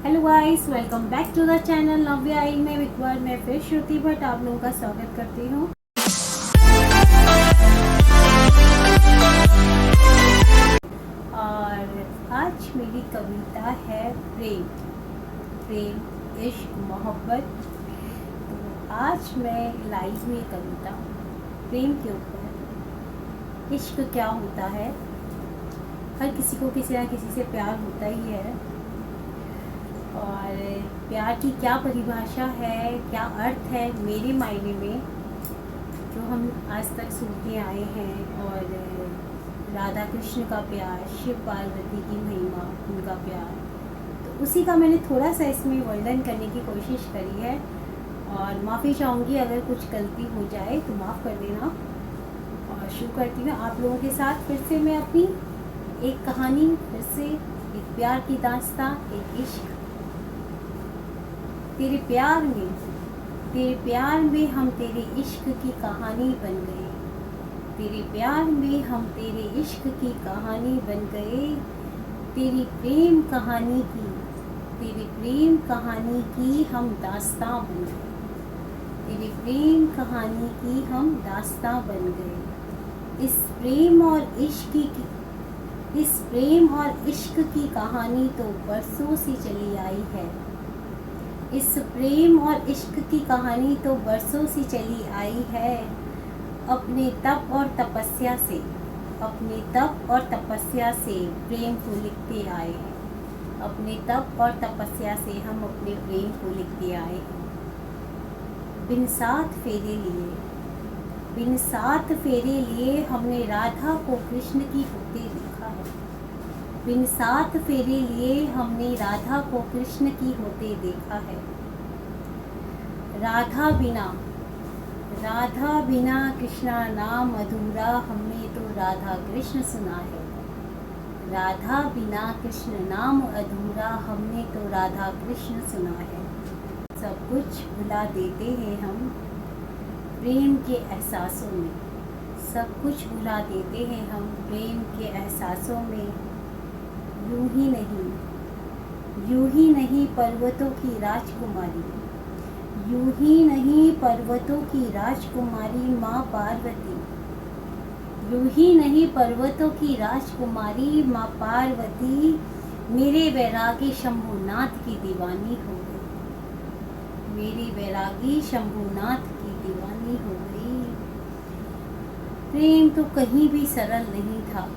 Hello guys, welcome back to the channel Navya आई में एक बार मैं फिर श्रुति भट्ट आप लोगों का स्वागत करती हूँ। और आज मेरी कविता है प्रेम। प्रेम, इश्क, मोहब्बत। तो आज मैं लाई हूँ ये कविता प्रेम के ऊपर। इश्क क्या होता है? हर किसी को किसी ना किसी से प्यार होता ही है। और प्यार की क्या परिभाषा है, क्या अर्थ है मेरे मायने में, जो हम आज तक सुनते आए हैं। और राधा कृष्ण का प्यार, शिव पार्वती की महिमा, उनका प्यार, तो उसी का मैंने थोड़ा सा इसमें वर्णन करने की कोशिश करी है। और माफ़ी चाहूँगी अगर कुछ गलती हो जाए तो माफ़ कर देना। और शुरू करती हूँ आप लोगों के साथ फिर से मैं अपनी एक कहानी, फिर से एक प्यार की दास्तां, एक इश्क। तेरे प्यार में हम तेरे इश्क की कहानी बन गए। तेरे प्यार में हम तेरे इश्क की कहानी बन गए। तेरी प्रेम कहानी की हम दास्तां बन गए। तेरी प्रेम कहानी की हम दास्तां बन गए। इस प्रेम और इश्क की कहानी तो बरसों से चली आई है। इस प्रेम और इश्क की कहानी तो बरसों से चली आई है। अपने तप और तपस्या से प्रेम को लिखते आए हैं। अपने तप और तपस्या से हम अपने प्रेम को लिखते आए हैं। बिन सात फेरे लिए हमने राधा को कृष्ण की होते देखा है। बिन सात फेरे लिए हमने राधा को कृष्ण की होते देखा है। राधा बिना कृष्णा नाम अधूरा, हमने तो राधा कृष्ण सुना है। राधा बिना कृष्ण नाम अधूरा, हमने तो राधा कृष्ण सुना है। सब कुछ भुला देते हैं हम प्रेम के एहसासों में। सब कुछ भुला देते हैं हम प्रेम के एहसासों में। यूं ही नहीं पर्वतों की राजकुमारी, यूं ही नहीं पर्वतों की राजकुमारी माँ पार्वती। यूं ही नहीं पर्वतों की राजकुमारी माँ पार्वती, मेरे वैरागी शंभुनाथ की दीवानी हो गई। मेरे वैरागी शंभुनाथ की दीवानी हो गई। प्रेम तो कहीं भी सरल नहीं था।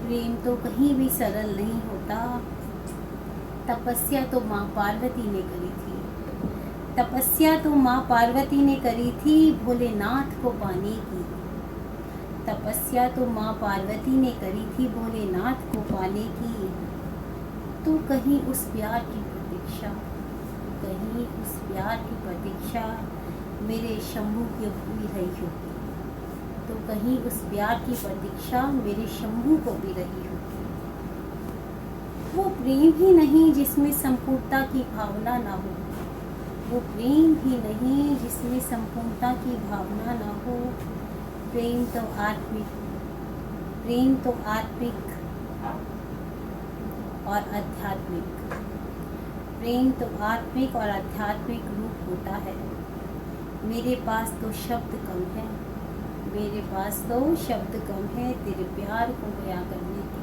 प्रेम तो कहीं भी सरल नहीं होता। तपस्या तो माँ पार्वती ने करी थी। तपस्या तो माँ पार्वती ने करी थी भोलेनाथ को पाने की। तपस्या तो माँ पार्वती ने करी थी भोलेनाथ को पाने की। तो कहीं उस प्यार की प्रतीक्षा मेरे शंभू की भी रही होगी। तो कहीं उस प्यार की प्रतीक्षा मेरे शंभू को भी रही होगी। वो प्रेम ही नहीं जिसमें संपूर्णता की भावना ना हो। वो प्रेम ही नहीं जिसमें संपूर्णता की भावना ना हो। प्रेम तो आत्मिक और आध्यात्मिक। प्रेम तो आत्मिक और आध्यात्मिक रूप होता है। मेरे पास तो शब्द कम है। मेरे पास तो शब्द कम है तेरे प्यार को बयां करने के।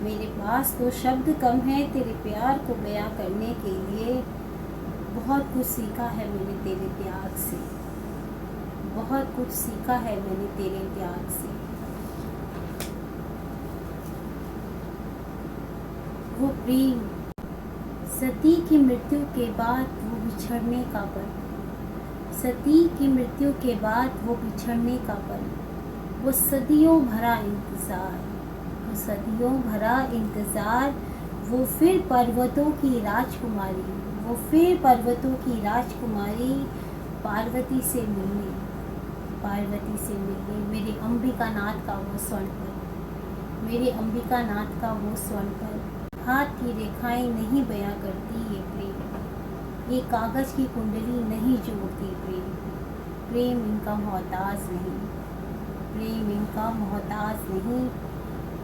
मेरे पास तो शब्द कम है तेरे प्यार को बयां करने के लिए। बहुत कुछ सीखा है मैंने तेरे त्याग से। बहुत कुछ सीखा है मैंने तेरे त्याग से। वो प्रेम, सती की मृत्यु के बाद वो बिछड़ने का पल। सती की मृत्यु के बाद वो बिछड़ने का पल। वो सदियों भरा इंतज़ार। वो फिर पर्वतों की राजकुमारी पार्वती से मिलने। मेरे अंबिकानाथ का वो स्वर्ण पल। हाथ की रेखाएं नहीं बयां करती ये प्रेम। ये कागज़ की कुंडली नहीं जोड़ती प्रेम। प्रेम इनका मोहताज नहीं।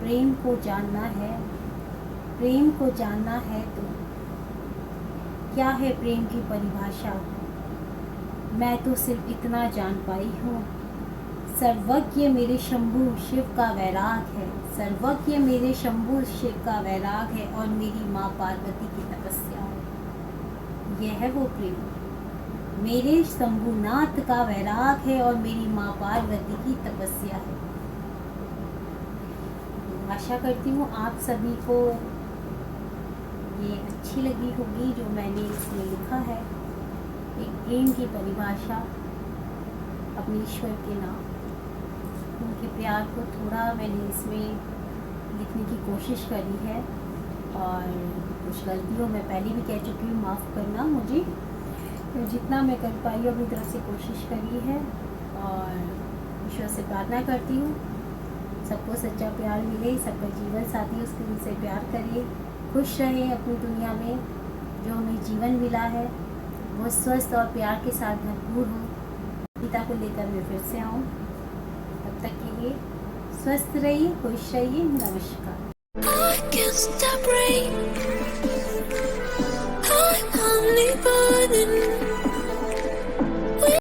प्रेम को जानना है तो क्या है प्रेम की परिभाषा, मैं तो सिर्फ इतना जान पाई हूँ। सर्वज्ञ मेरे शंभु शिव का वैराग है, सर्वज्ञ मेरे शंभु शिव का वैराग है, और मेरी माँ पार्वती की तपस्या है। यह है वो प्रेम, मेरे शंभुनाथ का वैराग है और मेरी माँ पार्वती की तपस्या है। आशा करती हूँ आप सभी को ये अच्छी लगी होगी जो मैंने इसमें लिखा है। एक प्रेम की परिभाषा अपने ईश्वर के नाम, उनके प्यार को थोड़ा मैंने इसमें लिखने की कोशिश करी है, और कुछ गलतियों मैं पहले भी कह चुकी हूँ, माफ़ करना मुझे। तो जितना मैं कर पाई अपनी तरफ से कोशिश करी है, और ईश्वर से प्रार्थना करती हूँ सबको सच्चा प्यार मिले, सबका जीवन साथी उसके दिल से प्यार करे, खुश रहे अपनी दुनिया में। जो हमें जीवन मिला है वो स्वस्थ और प्यार के साथ भरपूर हो। पिता को लेकर मैं फिर से आऊँ, तब तक के लिए स्वस्थ रहिए, खुश रहिए। नमस्कार। I can't stop praying. I'm only burning